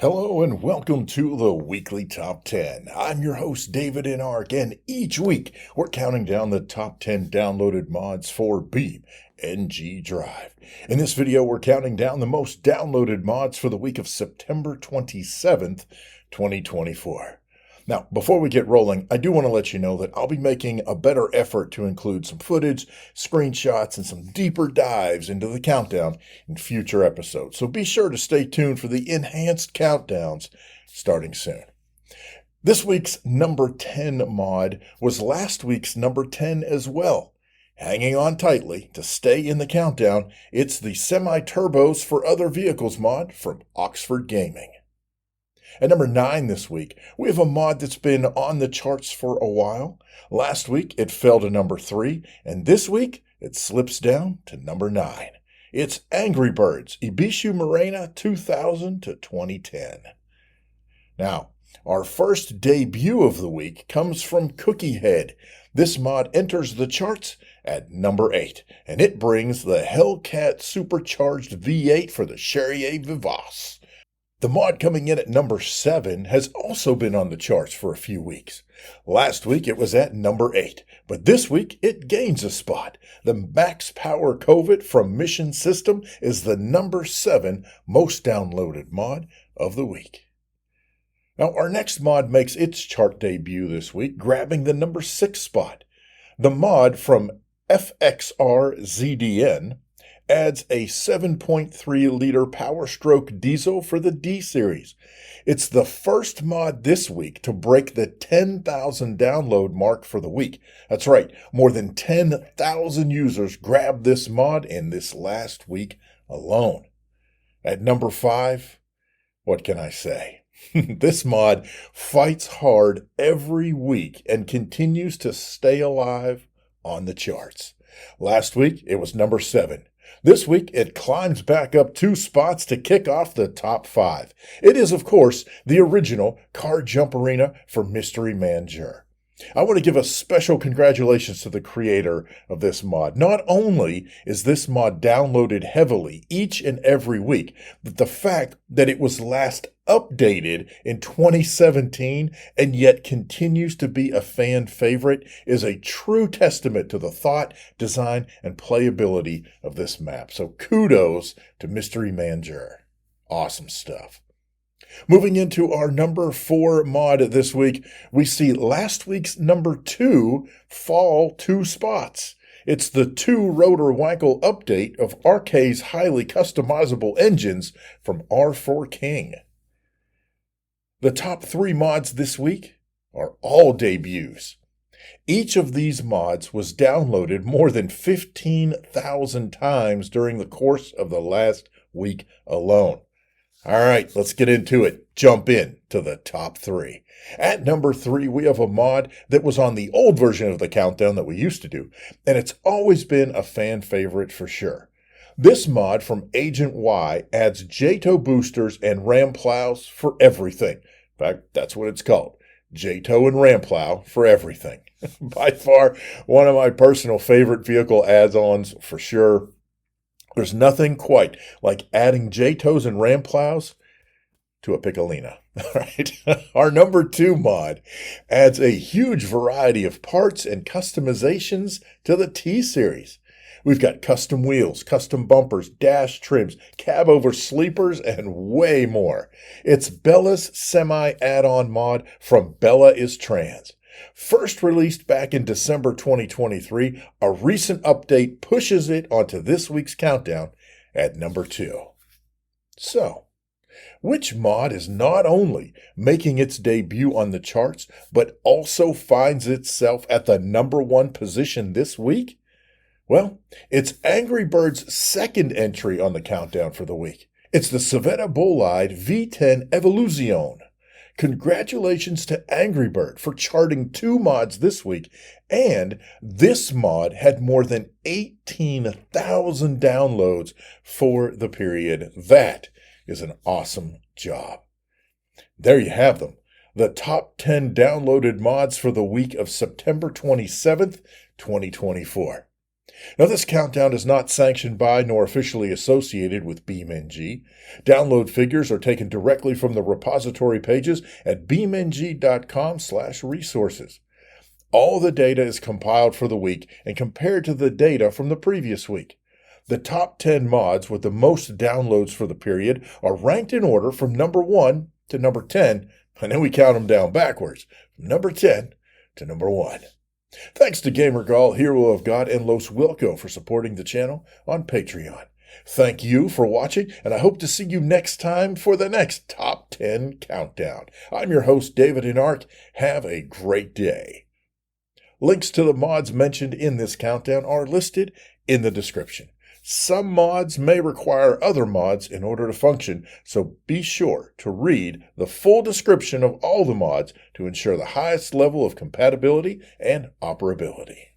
Hello and welcome to the Weekly Top 10. I'm your host, davidinark, and each week we're counting down the top 10 downloaded mods for BeamNG Drive. In this video, we're counting down the most downloaded mods for the week of September 27th, 2024. Now, before we get rolling, I do want to let you know that I'll be making a better effort to include some footage, screenshots, and some deeper dives into the countdown in future episodes. So be sure to stay tuned for the enhanced countdowns starting soon. This week's number 10 mod was last week's number 10 as well. Hanging on tightly to stay in the countdown, it's the Semi-Turbos for Other Vehicles mod from Oxford Gaming. At number 9 this week, we have a mod that's been on the charts for a while. Last week, it fell to number 3, and this week, it slips down to number 9. It's Angry Birds Ibishu Morena 2000 to 2010. Now, our first debut of the week comes from Cookie Head. This mod enters the charts at number 8, and it brings the Hellcat Supercharged V8 for the Charrier Vivace. The mod coming in at number 7 has also been on the charts for a few weeks. Last week it was at number 8, but this week it gains a spot. The Max Power Covet from Mission System is the number 7 most downloaded mod of the week. Now our next mod makes its chart debut this week, grabbing the number 6 spot. The mod from FXR-ZDN adds a 7.3-liter Power Stroke diesel for the D-Series. It's the first mod this week to break the 10,000 download mark for the week. That's right, more than 10,000 users grabbed this mod in this last week alone. At number 5, what can I say? This mod fights hard every week and continues to stay alive on the charts. Last week, it was number 7. This week, it climbs back up 2 spots to kick off the top 5. It is, of course, the original Car Jump Arena for Mystery Manager. I want to give a special congratulations to the creator of this mod. Not only is this mod downloaded heavily each and every week, but the fact that it was last updated in 2017 and yet continues to be a fan favorite is a true testament to the thought, design, and playability of this map. So kudos to Mystery Manager. Awesome stuff. Moving into our number 4 mod this week, we see last week's number 2 fall 2 spots. It's the 2-rotor Wankel update of RK's highly customizable engines from R4 King. The top 3 mods this week are all debuts. Each of these mods was downloaded more than 15,000 times during the course of the last week alone. All right, let's get into it. Jump in to the top 3. At number 3, we have a mod that was on the old version of the countdown that we used to do, and it's always been a fan favorite for sure. This mod from Agent Y adds JTO boosters and ram plows for everything. In fact, that's what it's called. JTO and ram plow for everything. By far, one of my personal favorite vehicle add-ons for sure. There's nothing quite like adding JTOs and ram plows to a Piccolina. All right. Our number 2 mod adds a huge variety of parts and customizations to the T-Series. We've got custom wheels, custom bumpers, dash trims, cab over sleepers, and way more. It's Bella's semi add-on mod from Bella is Trans. First released back in December 2023, a recent update pushes it onto this week's countdown at number 2. So, which mod is not only making its debut on the charts, but also finds itself at the number 1 position this week? Well, it's Angry Bird's second entry on the countdown for the week. It's the Civetta Bolide V10 Evoluzione. Congratulations to Angry Bird for charting 2 mods this week, and this mod had more than 18,000 downloads for the period. That is an awesome job. There you have them, the top 10 downloaded mods for the week of September 27th, 2024. Now, this countdown is not sanctioned by nor officially associated with BeamNG. Download figures are taken directly from the repository pages at beamng.com/resources. All the data is compiled for the week and compared to the data from the previous week. The top 10 mods with the most downloads for the period are ranked in order from number 1 to number 10, and then we count them down backwards, from number 10 to number 1. Thanks to GamerGull, Hero of God, and LosWilko for supporting the channel on Patreon. Thank you for watching, and I hope to see you next time for the next Top 10 Countdown. I'm your host, davidinark. Have a great day. Links to the mods mentioned in this countdown are listed in the description. Some mods may require other mods in order to function, so be sure to read the full description of all the mods to ensure the highest level of compatibility and operability.